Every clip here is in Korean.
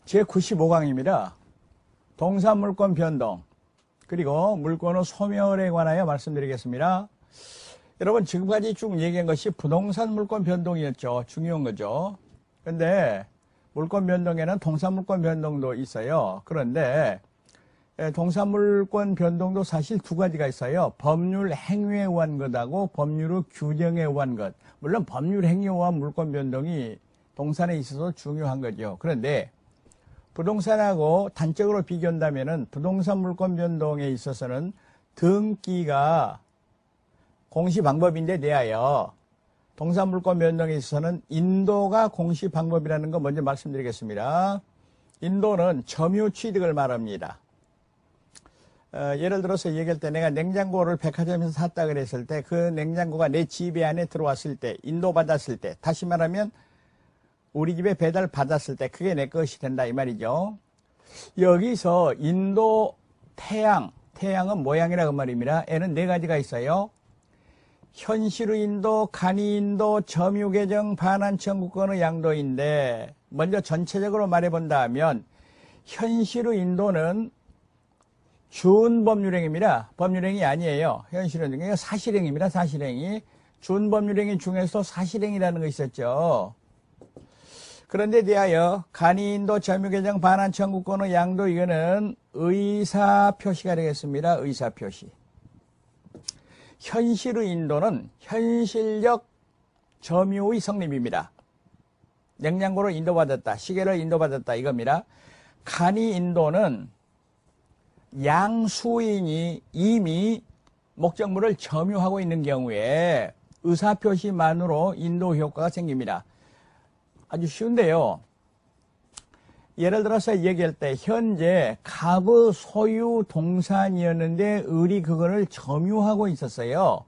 제95강입니다. 동사물권 변동 그리고 물권의 소멸에 관하여 말씀드리겠습니다. 여러분 지금까지 쭉 얘기한 것이 부동산 물권 변동이었죠. 중요한 거죠. 그런데 물권 변동에는 동사물권 변동도 있어요. 그런데 동사물권 변동도 사실 두 가지가 있어요. 법률 행위에 의한 것하고 법률의 규정에 의한 것. 물론 법률 행위에 의한 물권 변동이 동산에 있어서 중요한 거죠. 그런데 부동산하고 단적으로 비교한다면은 부동산 물권 변동에 있어서는 등기가 공시 방법인데 대하여 동산 물권 변동에 있어서는 인도가 공시 방법이라는 거 먼저 말씀드리겠습니다. 인도는 점유 취득을 말합니다. 예를 들어서 얘기할 때 내가 냉장고를 백화점에서 샀다 그랬을 때 그 냉장고가 내 집 안에 들어왔을 때 인도 받았을 때 다시 말하면 우리 집에 배달 받았을 때 그게 내 것이 된다 이 말이죠. 여기서 인도 태양은 모양이라고 말입니다. 애는 네 가지가 있어요. 현실의 인도, 간이 인도, 점유 개정, 반환 청구권의 양도인데 먼저 전체적으로 말해본다면 현실의 인도는 준법률행위입니다. 법률행위 아니에요. 현실은 사실행위입니다. 사실행위. 준법률행위 중에서 사실행위라는 거 있었죠. 그런데 대하여 간이인도, 점유개정, 반환 청구권의 양도 이거는 의사표시가 되겠습니다. 의사표시. 현실의 인도는 현실적 점유의 성립입니다. 냉장고를 인도받았다. 시계를 인도받았다. 이겁니다. 간이인도는 양수인이 이미 목적물을 점유하고 있는 경우에 의사표시만으로 인도 효과가 생깁니다. 아주 쉬운데요. 예를 들어서 얘기할 때 현재 갑의 소유 동산이었는데 을이 그거를 점유하고 있었어요.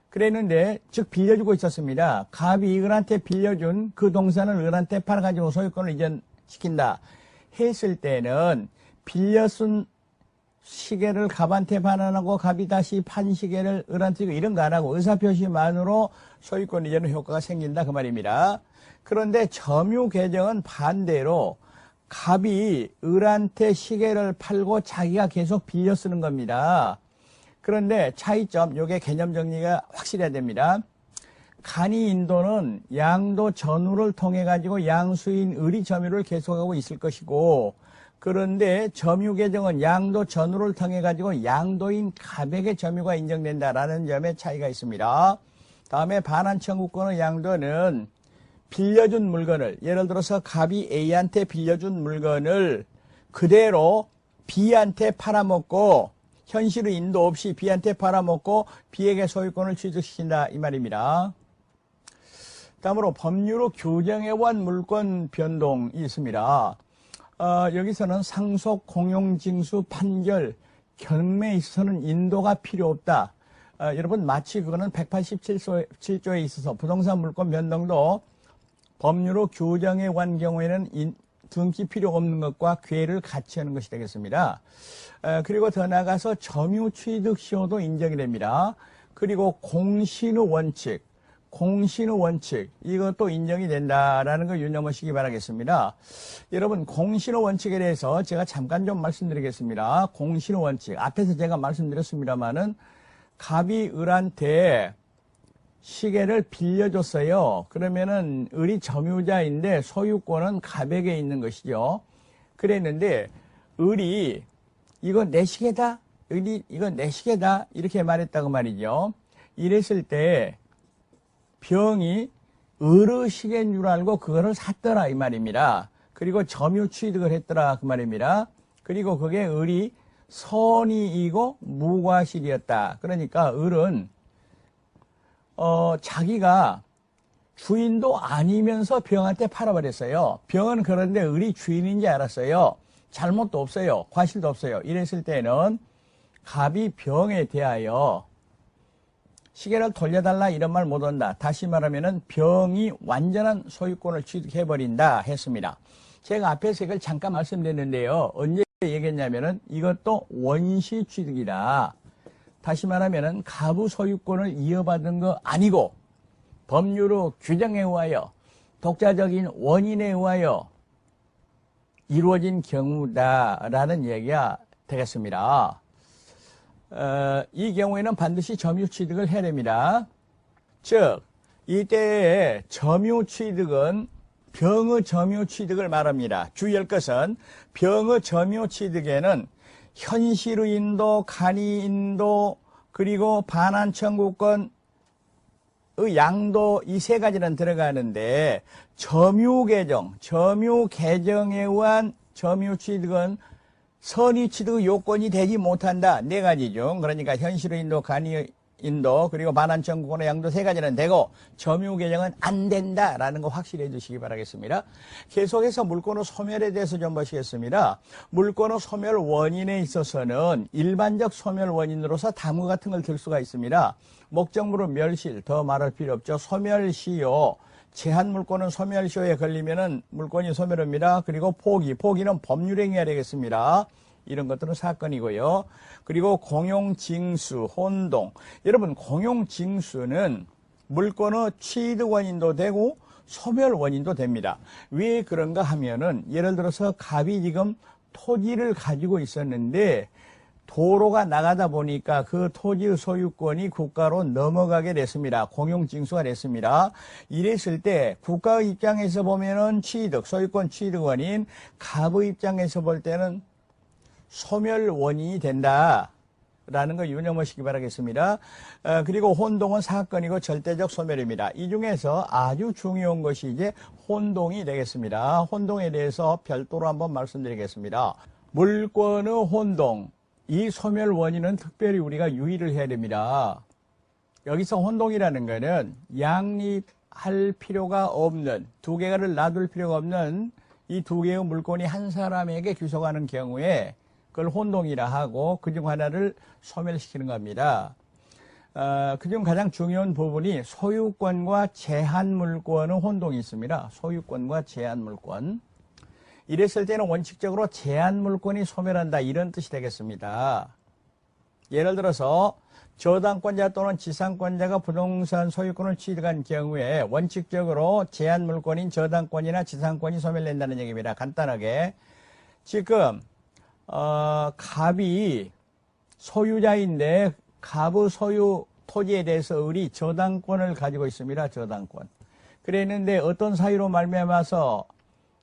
그랬는데 즉 빌려주고 있었습니다. 갑이 을한테 빌려준 그 동산을 을한테 팔아가지고 소유권을 이전시킨다 했을 때는 빌려쓴 시계를 갑한테 반환하고 갑이 다시 판 시계를 을한테 이런 거 안 하고 의사표시만으로 소유권 이전 효과가 생긴다 그 말입니다. 그런데 점유 개정은 반대로 갑이 을한테 시계를 팔고 자기가 계속 빌려 쓰는 겁니다. 그런데 차이점, 요게 개념 정리가 확실해야 됩니다. 간이인도는 양도 전후를 통해 가지고 양수인 을이 점유를 계속하고 있을 것이고 그런데 점유 개정은 양도 전후를 통해 가지고 양도인 갑에게 점유가 인정된다라는 점에 차이가 있습니다. 다음에 반환 청구권의 양도는 빌려준 물건을 예를 들어서 갑이 A한테 빌려준 물건을 그대로 B한테 팔아먹고 현실의 인도 없이 B한테 팔아먹고 B에게 소유권을 취득시킨다 이 말입니다. 다음으로 법률의 규정에 의한 물권 변동이 있습니다. 여기서는 상속, 공용, 징수, 판결, 경매에 있어서는 인도가 필요 없다. 여러분 마치 그거는 187조에 있어서 부동산 물권 변동도 법률의 규정에 관한 경우에는 등기 필요 없는 것과 괴를 같이 하는 것이 되겠습니다. 그리고 더 나아가서 점유 취득 시효도 인정이 됩니다. 그리고 공신의 원칙 이것도 인정이 된다라는 걸 유념하시기 바라겠습니다. 여러분 공신의 원칙에 대해서 제가 잠깐 좀 말씀드리겠습니다. 공신의 원칙 앞에서 제가 말씀드렸습니다마는 갑이 을한테 시계를 빌려줬어요. 그러면은 을이 점유자인데 소유권은 갑에게 있는 것이죠. 그랬는데 을이 이거 내 시계다. 을이 이거 내 시계다. 이렇게 말했다고 말이죠. 이랬을 때 병이 을의 시계인 줄 알고 그거를 샀더라 이 말입니다. 그리고 점유 취득을 했더라 그 말입니다. 그리고 그게 을이 선의이고 무과실이었다. 그러니까 을은 자기가 주인도 아니면서 병한테 팔아버렸어요. 병은 그런데 을이 주인인지 알았어요. 잘못도 없어요. 과실도 없어요. 이랬을 때는 갑이 병에 대하여 시계를 돌려달라 이런 말 못한다. 다시 말하면은 병이 완전한 소유권을 취득해버린다 했습니다. 제가 앞에서 이걸 잠깐 말씀드렸는데요. 언제 얘기했냐면은 이것도 원시 취득이다. 다시 말하면은 갑의 소유권을 이어받은 거 아니고 법률의 규정에 의하여 독자적인 원인에 의하여 이루어진 경우다라는 얘기가 되겠습니다. 이 경우에는 반드시 점유취득을 해야 됩니다. 즉 이때의 점유취득은 병의 점유취득을 말합니다. 주의할 것은 병의 점유취득에는 현실의인도, 간이인도, 그리고 반환청구권의 양도 이 세 가지는 들어가는데 점유계정에 의한 점유취득은 선의취득의 요건이 되지 못한다. 네 가지죠. 그러니까 현실의인도, 간이인도, 그리고 반환청구권의 양도 세 가지는 되고 점유계정은 안 된다라는 거 확실히 해주시기 바라겠습니다. 계속해서 물권의 소멸에 대해서 좀 보시겠습니다. 물권의 소멸 원인에 있어서는 일반적 소멸 원인으로서 다음과 같은 걸 들 수가 있습니다. 목적물은 멸실, 더 말할 필요 없죠. 소멸시효, 제한물권은 소멸시효에 걸리면은 물권이 소멸합니다. 그리고 포기는 법률행위가 되겠습니다. 이런 것들은 사건이고요. 그리고 공용징수, 혼동. 여러분, 공용징수는 물권의 취득 원인도 되고 소멸 원인도 됩니다. 왜 그런가 하면은 예를 들어서 갑이 지금 토지를 가지고 있었는데 도로가 나가다 보니까 그 토지의 소유권이 국가로 넘어가게 됐습니다. 공용징수가 됐습니다. 이랬을 때 국가의 입장에서 보면은 소유권 취득 원인, 갑의 입장에서 볼 때는 소멸 원인이 된다라는 거 유념하시기 바라겠습니다. 그리고 혼동은 사건이고 절대적 소멸입니다. 이 중에서 아주 중요한 것이 이제 혼동이 되겠습니다. 혼동에 대해서 별도로 한번 말씀드리겠습니다. 물권의 혼동, 이 소멸 원인은 특별히 우리가 유의를 해야 됩니다. 여기서 혼동이라는 것은 양립할 필요가 없는, 두 개를 놔둘 필요가 없는 이 두 개의 물권이 한 사람에게 귀속하는 경우에 그걸 혼동이라 하고 그중 하나를 소멸시키는 겁니다. 그중 가장 중요한 부분이 소유권과 제한물권의 혼동이 있습니다. 소유권과 제한물권. 이랬을 때는 원칙적으로 제한물권이 소멸한다 이런 뜻이 되겠습니다. 예를 들어서 저당권자 또는 지상권자가 부동산 소유권을 취득한 경우에 원칙적으로 제한물권인 저당권이나 지상권이 소멸된다는 얘기입니다. 간단하게 지금 갑이 소유자인데 갑의 소유 토지에 대해서 을이 저당권을 가지고 있습니다. 저당권. 그랬는데 어떤 사유로 말미암아서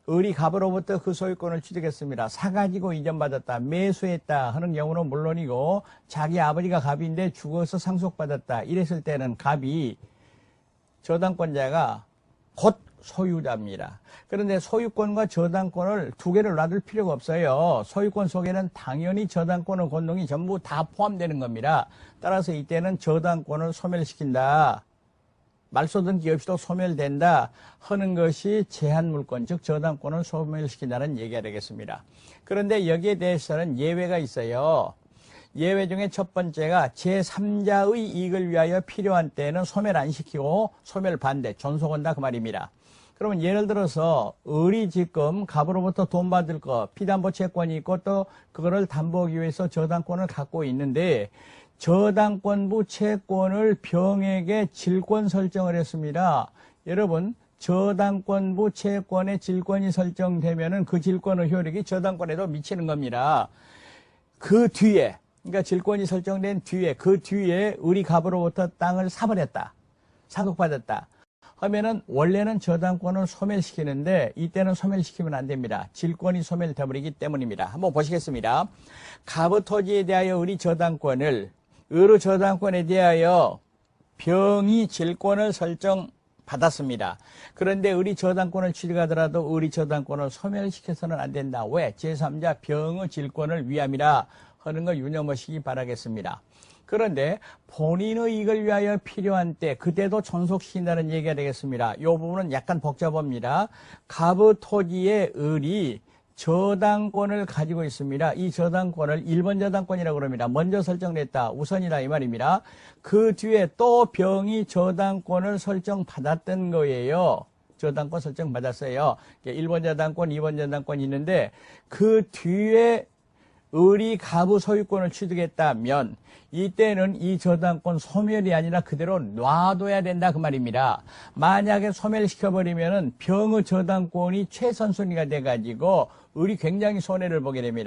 을이 갑으로부터 그 소유권을 취득했습니다. 사가지고 이전받았다, 매수했다 하는 경우는 물론이고 자기 아버지가 갑인데 죽어서 상속받았다. 이랬을 때는 갑이 저당권자가 곧 소유자입니다. 그런데 소유권과 저당권을 두 개를 놔둘 필요가 없어요. 소유권 속에는 당연히 저당권의 권동이 전부 다 포함되는 겁니다. 따라서 이때는 저당권을 소멸시킨다. 말소등기 없이도 소멸된다 하는 것이 제한물권, 즉 저당권을 소멸시킨다는 얘기가 되겠습니다. 그런데 여기에 대해서는 예외가 있어요. 예외 중에 첫 번째가 제3자의 이익을 위하여 필요한 때는 소멸 안 시키고 소멸 반대, 존속한다 그 말입니다. 그러면 예를 들어서 을이 지금 갑으로부터 돈 받을 거, 피담보 채권이 있고 또 그거를 담보하기 위해서 저당권을 갖고 있는데 저당권부 채권을 병에게 질권 설정을 했습니다. 여러분, 저당권부 채권의 질권이 설정되면은 그 질권의 효력이 저당권에도 미치는 겁니다. 그 뒤에, 그러니까 질권이 설정된 뒤에, 그 뒤에 을이 갑으로부터 땅을 사버렸다. 상속받았다. 하면은 원래는 저당권을 소멸시키는데 이때는 소멸시키면 안 됩니다. 질권이 소멸되어버리기 때문입니다. 한번 보시겠습니다. 갑의 토지에 대하여 을이 저당권을 을의 저당권에 대하여 병이 질권을 설정받았습니다. 그런데 을이 저당권을 취득하더라도 을이 저당권을 소멸시켜서는 안 된다. 왜? 제3자 병의 질권을 위함이라 하는 거 유념하시기 바라겠습니다. 그런데 본인의 이익을 위하여 필요한 때 그때도 존속시킨다는 얘기가 되겠습니다. 이 부분은 약간 복잡합니다. 갑의 토지에 을이 저당권을 가지고 있습니다. 이 저당권을 1번 저당권이라고 그럽니다. 먼저 설정됐다. 우선이다 이 말입니다. 그 뒤에 또 병이 저당권을 설정받았던 거예요. 저당권 설정받았어요. 1번 저당권, 2번 저당권이 있는데 그 뒤에 을이 가부 소유권을 취득했다면 이때는 이 저당권 소멸이 아니라 그대로 놔둬야 된다 그 말입니다. 만약에 소멸시켜버리면은 병의 저당권이 최선순위가 돼가지고 을이 굉장히 손해를 보게 됩니다.